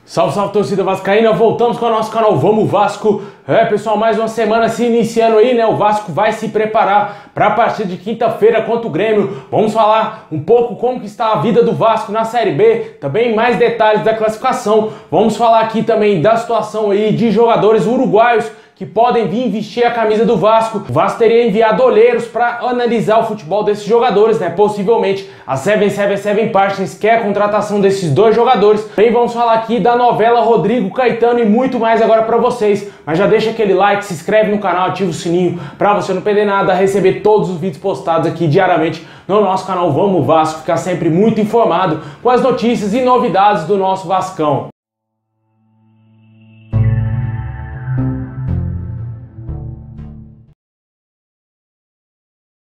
Salve, salve, torcida vascaína, voltamos com o nosso canal Vamos Vasco. Pessoal, mais uma semana se iniciando aí, né? O Vasco vai se preparar para a partida de quinta-feira contra o Grêmio. Vamos falar um pouco como que está a vida do Vasco na Série B, também mais detalhes da classificação. Vamos falar aqui também da situação aí de jogadores uruguaios que podem vir vestir a camisa do Vasco. O Vasco teria enviado olheiros para analisar o futebol desses jogadores, né? Possivelmente a 777 Partners quer a contratação desses dois jogadores. Também vamos falar aqui da novela Rodrigo Caetano e muito mais agora para vocês. Mas já deixa aquele like, se inscreve no canal, ativa o sininho para você não perder nada, receber todos os vídeos postados aqui diariamente no nosso canal Vamos Vasco, ficar sempre muito informado com as notícias e novidades do nosso Vascão.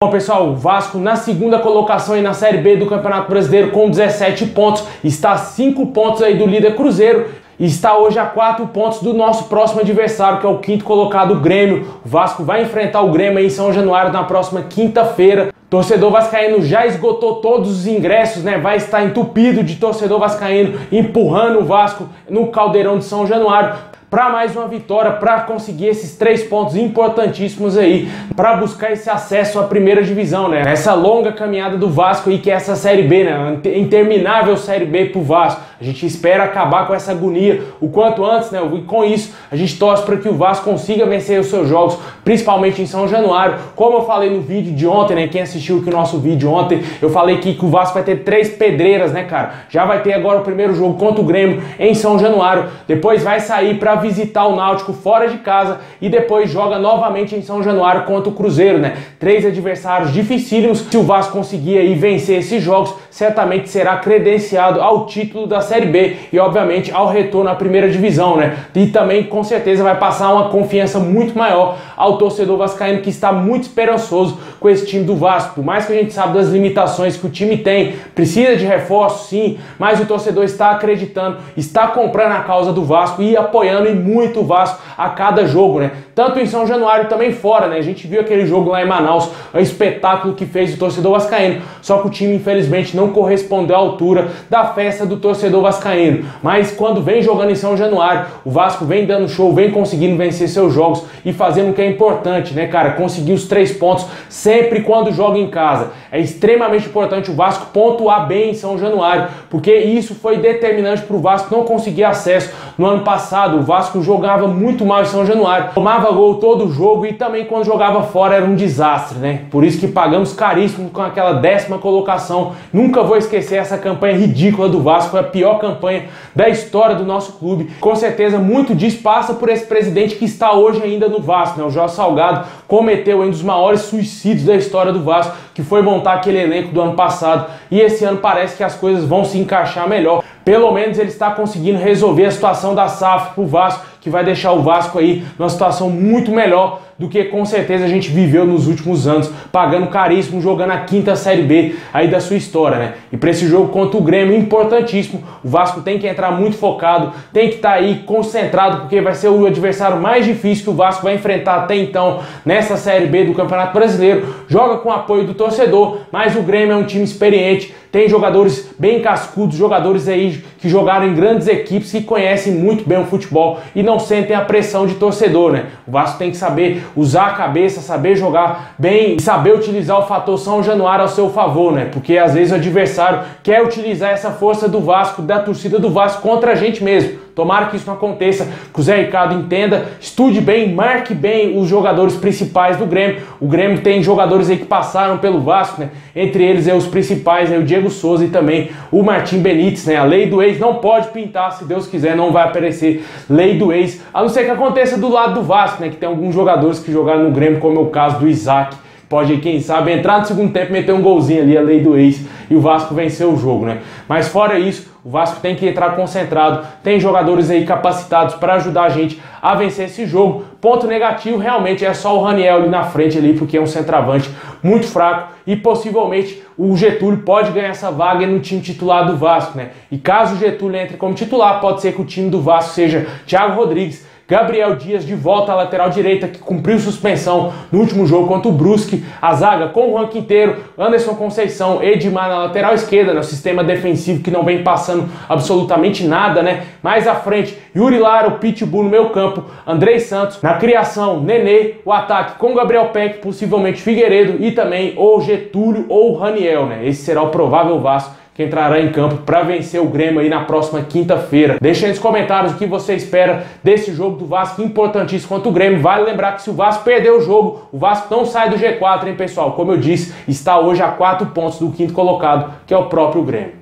Bom, pessoal, o Vasco na segunda colocação aí na Série B do Campeonato Brasileiro com 17 pontos, está a 5 pontos aí do líder Cruzeiro e está hoje a 4 pontos do nosso próximo adversário, que é o quinto colocado, o Grêmio. O Vasco vai enfrentar o Grêmio aí em São Januário na próxima quinta-feira. Torcedor vascaíno já esgotou todos os ingressos, né? Vai estar entupido de torcedor vascaíno empurrando o Vasco no Caldeirão de São Januário para mais uma vitória, para conseguir esses 3 pontos importantíssimos aí, para buscar esse acesso à primeira divisão, né? Essa longa caminhada do Vasco aí, que é essa Série B, né? Interminável Série B pro Vasco. A gente espera acabar com essa agonia o quanto antes, né? E com isso, a gente torce para que o Vasco consiga vencer os seus jogos, principalmente em São Januário. Como eu falei no vídeo de ontem, né? Quem assistiu aqui o nosso vídeo ontem, eu falei que o Vasco vai ter 3 pedreiras, né, cara? Já vai ter agora o primeiro jogo contra o Grêmio em São Januário, depois vai sair para visitar o Náutico fora de casa e depois joga novamente em São Januário contra o Cruzeiro, né? 3 adversários dificílimos. Se o Vasco conseguir aí vencer esses jogos, certamente será credenciado ao título da Série B e obviamente ao retorno à primeira divisão, né? E também com certeza vai passar uma confiança muito maior ao torcedor vascaíno, que está muito esperançoso com esse time do Vasco. Por mais que a gente sabe das limitações que o time tem, precisa de reforço sim, mas o torcedor está acreditando, está comprando a causa do Vasco e apoiando e muito o Vasco a cada jogo, né? Tanto em São Januário também fora, né? A gente viu aquele jogo lá em Manaus, o espetáculo que fez o torcedor vascaíno, só que o time infelizmente não correspondeu à altura da festa do torcedor vascaíno. Mas quando vem jogando em São Januário, o Vasco vem dando show, vem conseguindo vencer seus jogos e fazendo o que é importante, né, cara? Conseguir os 3 pontos sempre quando joga em casa. É extremamente importante o Vasco pontuar bem em São Januário, porque isso foi determinante para o Vasco não conseguir acesso no ano passado. O Vasco jogava muito mal em São Januário, tomava gol todo jogo e também quando jogava fora era um desastre, né? Por isso que pagamos caríssimo com aquela 10ª colocação. Nunca vou esquecer essa campanha ridícula do Vasco, foi a pior campanha da história do nosso clube. Com certeza muito disso passa por esse presidente que está hoje ainda no Vasco, né? O Jorge Salgado cometeu um dos maiores suicídios da história do Vasco, que foi montar aquele elenco do ano passado, e esse ano parece que as coisas vão se encaixar melhor. Pelo menos ele está conseguindo resolver a situação da SAF pro Vasco, que vai deixar o Vasco aí numa situação muito melhor do que com certeza a gente viveu nos últimos anos, pagando caríssimo, jogando a 5ª Série B aí da sua história, né? E para esse jogo contra o Grêmio, importantíssimo, o Vasco tem que entrar muito focado, tem que estar aí concentrado, porque vai ser o adversário mais difícil que o Vasco vai enfrentar até então nessa Série B do Campeonato Brasileiro. Joga com o apoio do torcedor, mas o Grêmio é um time experiente, tem jogadores bem cascudos, jogadores aí que jogaram em grandes equipes, que conhecem muito bem o futebol e não sentem a pressão de torcedor, né? O Vasco tem que saber usar a cabeça, saber jogar bem e saber utilizar o fator São Januário ao seu favor, né? Porque às vezes o adversário quer utilizar essa força do Vasco, da torcida do Vasco contra a gente mesmo. Tomara que isso não aconteça, que o Zé Ricardo entenda, estude bem, marque bem os jogadores principais do Grêmio. O Grêmio tem jogadores aí que passaram pelo Vasco, né? Entre eles os principais, né? O Diego Souza e também o Martim Benítez, né? A lei do ex não pode pintar, se Deus quiser não vai aparecer lei do ex, a não ser que aconteça do lado do Vasco, né? Que tem alguns jogadores que jogaram no Grêmio, como é o caso do Isaac. Pode, quem sabe, entrar no segundo tempo e meter um golzinho ali, a lei do ex, e o Vasco vencer o jogo, né? Mas fora isso, o Vasco tem que entrar concentrado, tem jogadores aí capacitados para ajudar a gente a vencer esse jogo. Ponto negativo realmente é só o Raniel ali na frente ali, porque é um centroavante muito fraco e possivelmente o Getúlio pode ganhar essa vaga no time titular do Vasco, né? E caso o Getúlio entre como titular, pode ser que o time do Vasco seja Thiago Rodrigues, Gabriel Dias de volta à lateral direita, que cumpriu suspensão no último jogo contra o Brusque. A zaga com o Juan Quinteiro, Anderson Conceição, Edmar na lateral esquerda, no sistema defensivo que não vem passando absolutamente nada, né? Mais à frente, Yuri Lara, o Pitbull no meio campo, Andrei Santos. Na criação, Nenê, o ataque com Gabriel Peck, possivelmente Figueiredo e também ou Getúlio ou Raniel, né? Esse será o provável Vasco que entrará em campo para vencer o Grêmio aí na próxima quinta-feira. Deixa aí nos comentários o que você espera desse jogo do Vasco, importantíssimo contra o Grêmio. Vale lembrar que se o Vasco perder o jogo, o Vasco não sai do G4, hein, pessoal? Como eu disse, está hoje a 4 pontos do quinto colocado, que é o próprio Grêmio.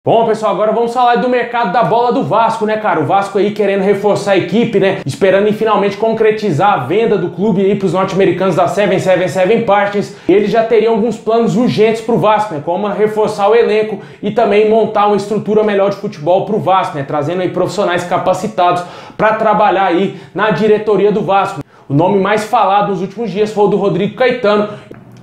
Bom, pessoal, agora vamos falar do mercado da bola do Vasco, né, cara? O Vasco aí querendo reforçar a equipe, né? Esperando em finalmente concretizar a venda do clube aí para os norte-americanos da 777 Partners. E eles já teriam alguns planos urgentes para o Vasco, né? Como reforçar o elenco e também montar uma estrutura melhor de futebol para o Vasco, né? Trazendo aí profissionais capacitados para trabalhar aí na diretoria do Vasco. O nome mais falado nos últimos dias foi o do Rodrigo Caetano.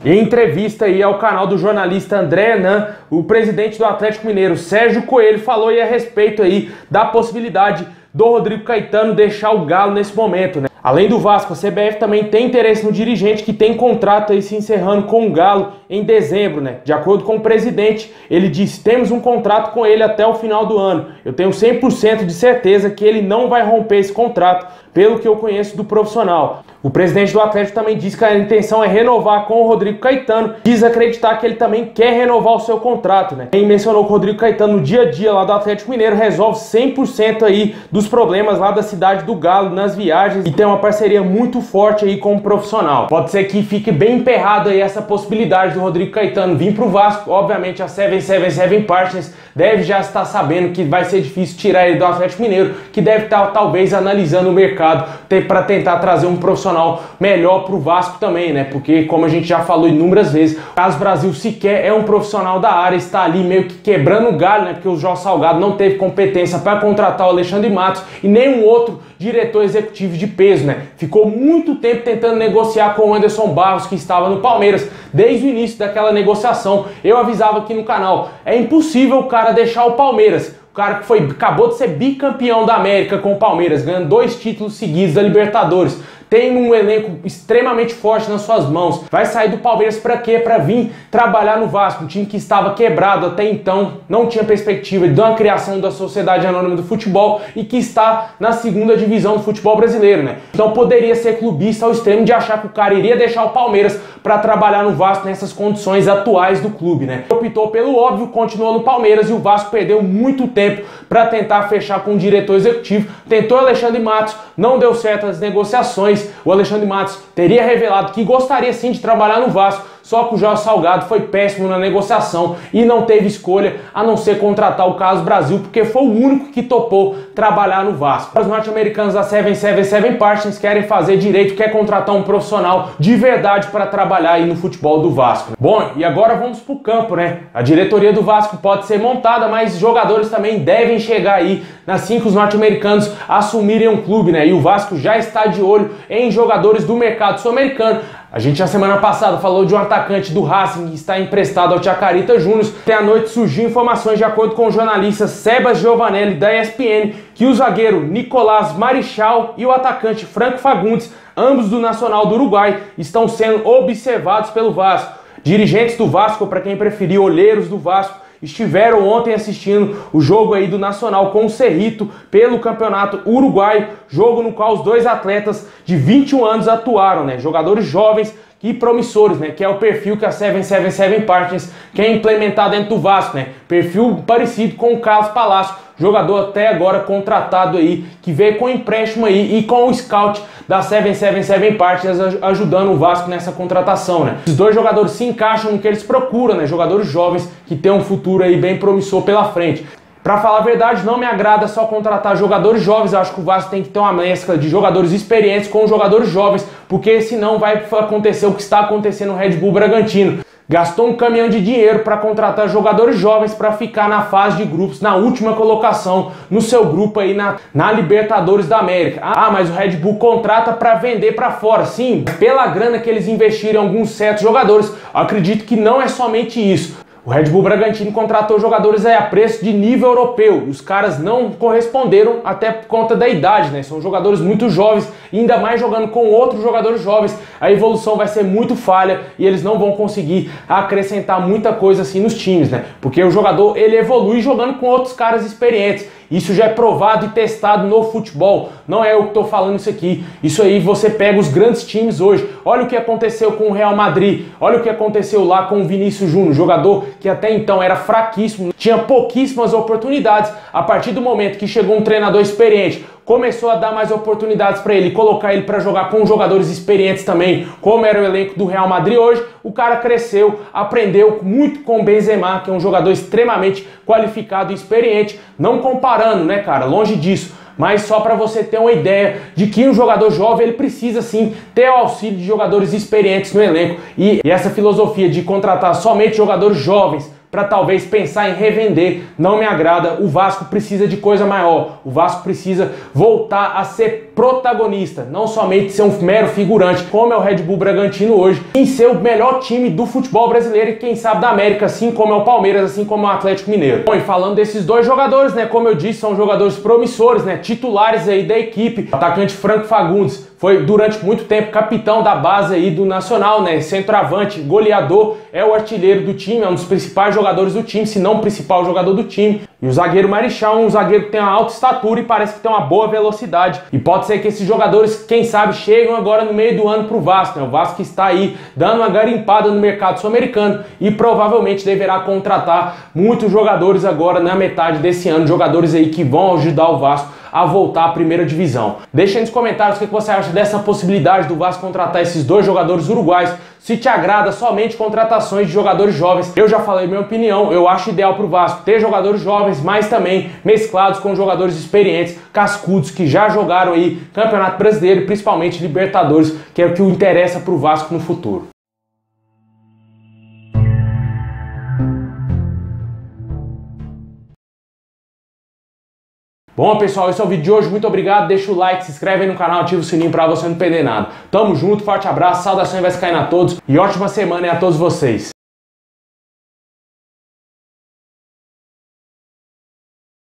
Em entrevista aí ao canal do jornalista André Hernan, o presidente do Atlético Mineiro, Sérgio Coelho, falou aí a respeito aí da possibilidade do Rodrigo Caetano deixar o Galo nesse momento, né? Além do Vasco, a CBF também tem interesse no dirigente que tem contrato aí se encerrando com o Galo em dezembro, né? De acordo com o presidente, ele disse: temos um contrato com ele até o final do ano. Eu tenho 100% de certeza que ele não vai romper esse contrato, pelo que eu conheço do profissional. O presidente do Atlético também disse que a intenção é renovar com o Rodrigo Caetano. Diz acreditar que ele também quer renovar o seu contrato, né? Ele mencionou que o Rodrigo Caetano, no dia a dia lá do Atlético Mineiro, resolve 100% aí dos problemas lá da cidade do Galo, nas viagens, e tem uma parceria muito forte aí com o profissional. Pode ser que fique bem emperrado aí essa possibilidade do Rodrigo Caetano vir pro Vasco. Obviamente a 777 Partners deve já estar sabendo que vai ser difícil tirar ele do Atlético Mineiro, que deve estar talvez analisando o mercado para tentar trazer um profissional melhor pro Vasco também, né? Porque, como a gente já falou inúmeras vezes, o Carlos Brasil sequer é um profissional da área, está ali meio que quebrando o galho, né? Porque o Jorge Salgado não teve competência para contratar o Alexandre Matos e nenhum outro diretor executivo de peso, né? Ficou muito tempo tentando negociar com o Anderson Barros, que estava no Palmeiras. Desde o início daquela negociação, eu avisava aqui no canal, é impossível o cara deixar o Palmeiras. O cara que acabou de ser bicampeão da América com o Palmeiras, ganhando 2 títulos seguidos da Libertadores. Tem um elenco extremamente forte nas suas mãos. Vai sair do Palmeiras para quê? Para vir trabalhar no Vasco, um time que estava quebrado até então, não tinha perspectiva de uma criação da Sociedade Anônima do Futebol e que está na 2ª divisão do futebol brasileiro, né? Então poderia ser clubista ao extremo de achar que o cara iria deixar o Palmeiras para trabalhar no Vasco nessas condições atuais do clube, né? Optou pelo óbvio, continuou no Palmeiras e o Vasco perdeu muito tempo para tentar fechar com o diretor executivo. Tentou Alexandre Matos, não deu certo as negociações. O Alexandre Matos teria revelado que gostaria sim de trabalhar no Vasco, só que o Jorge Salgado foi péssimo na negociação e não teve escolha a não ser contratar o Carlos Brasil, porque foi o único que topou trabalhar no Vasco. Os norte-americanos da 777 Partners querem fazer direito, quer contratar um profissional de verdade para trabalhar aí no futebol do Vasco. Bom, e agora vamos pro campo, né? A diretoria do Vasco pode ser montada, mas jogadores também devem chegar aí assim que os norte-americanos assumirem um clube, né? E o Vasco já está de olho em jogadores do mercado sul-americano. A gente, na semana passada, falou de um atacante do Racing que está emprestado ao Chacarita Juniors. Até à noite surgiu informações, de acordo com o jornalista Sebas Giovanelli, da ESPN, que o zagueiro Nicolás Marichal e o atacante Franco Fagundes, ambos do Nacional do Uruguai, estão sendo observados pelo Vasco. Dirigentes do Vasco, para quem preferir, olheiros do Vasco, estiveram ontem assistindo o jogo aí do Nacional com o Cerrito pelo Campeonato Uruguaio, jogo no qual os 2 atletas de 21 anos atuaram, né? Jogadores jovens e promissores, né? Que é o perfil que a 777 Partners quer implementar dentro do Vasco, né? Perfil parecido com o Carlos Palácio, jogador até agora contratado aí, que veio com empréstimo aí e com o scout da 777 Partners ajudando o Vasco nessa contratação, né? Os 2 jogadores se encaixam no que eles procuram, né? Jogadores jovens que têm um futuro aí bem promissor pela frente. Pra falar a verdade, não me agrada só contratar jogadores jovens. Eu acho que o Vasco tem que ter uma mescla de jogadores experientes com jogadores jovens, porque senão vai acontecer o que está acontecendo no Red Bull Bragantino. Gastou um caminhão de dinheiro para contratar jogadores jovens para ficar na fase de grupos, na última colocação no seu grupo aí na Libertadores da América. Ah, mas o Red Bull contrata para vender para fora. Sim, pela grana que eles investiram em alguns certos jogadores, acredito que não é somente isso. O Red Bull Bragantino contratou jogadores a preço de nível europeu e os caras não corresponderam até por conta da idade, né? São jogadores muito jovens e ainda mais jogando com outros jogadores jovens, a evolução vai ser muito falha e eles não vão conseguir acrescentar muita coisa assim nos times, né? Porque o jogador ele evolui jogando com outros caras experientes. Isso já é provado e testado no futebol. Não é eu que estou falando isso aqui. Isso aí você pega os grandes times hoje. Olha o que aconteceu com o Real Madrid. Olha o que aconteceu lá com o Vinícius Júnior, jogador que até então era fraquíssimo, tinha pouquíssimas oportunidades. A partir do momento que chegou um treinador experiente, começou a dar mais oportunidades para ele, colocar ele para jogar com jogadores experientes também, como era o elenco do Real Madrid hoje, o cara cresceu, aprendeu muito com o Benzema, que é um jogador extremamente qualificado e experiente, não comparando, né, cara, longe disso, mas só para você ter uma ideia de que um jogador jovem ele precisa sim ter o auxílio de jogadores experientes no elenco e essa filosofia de contratar somente jogadores jovens para talvez pensar em revender, não me agrada. O Vasco precisa de coisa maior, o Vasco precisa voltar a ser protagonista, não somente ser um mero figurante, como é o Red Bull Bragantino hoje, em ser o melhor time do futebol brasileiro e quem sabe da América, assim como é o Palmeiras, assim como é o Atlético Mineiro. Bom, e falando desses dois jogadores, né, como eu disse, são jogadores promissores, né, titulares aí da equipe. O atacante Franco Fagundes foi durante muito tempo capitão da base aí do Nacional, né, centroavante, goleador, é o artilheiro do time, é um dos principais jogadores do time, se não o principal jogador do time. E o zagueiro Marechal, um zagueiro que tem uma alta estatura e parece que tem uma boa velocidade. E pode ser que esses jogadores, quem sabe, chegam agora no meio do ano pro Vasco, né? O Vasco que está aí dando uma garimpada no mercado sul-americano e provavelmente deverá contratar muitos jogadores agora na metade desse ano, jogadores aí que vão ajudar o Vasco a voltar à primeira divisão. Deixa aí nos comentários o que você acha dessa possibilidade do Vasco contratar esses dois jogadores uruguaios, se te agrada somente contratações de jogadores jovens. Eu já falei minha opinião, eu acho ideal para o Vasco ter jogadores jovens, mas também mesclados com jogadores experientes, cascudos, que já jogaram aí Campeonato Brasileiro e principalmente Libertadores, que é o que interessa para o Vasco no futuro. Bom, pessoal, esse é o vídeo de hoje. Muito obrigado. Deixa o like, se inscreve aí no canal, ativa o sininho para você não perder nada. Tamo junto, forte abraço, saudações vascaínas a todos e ótima semana a todos vocês.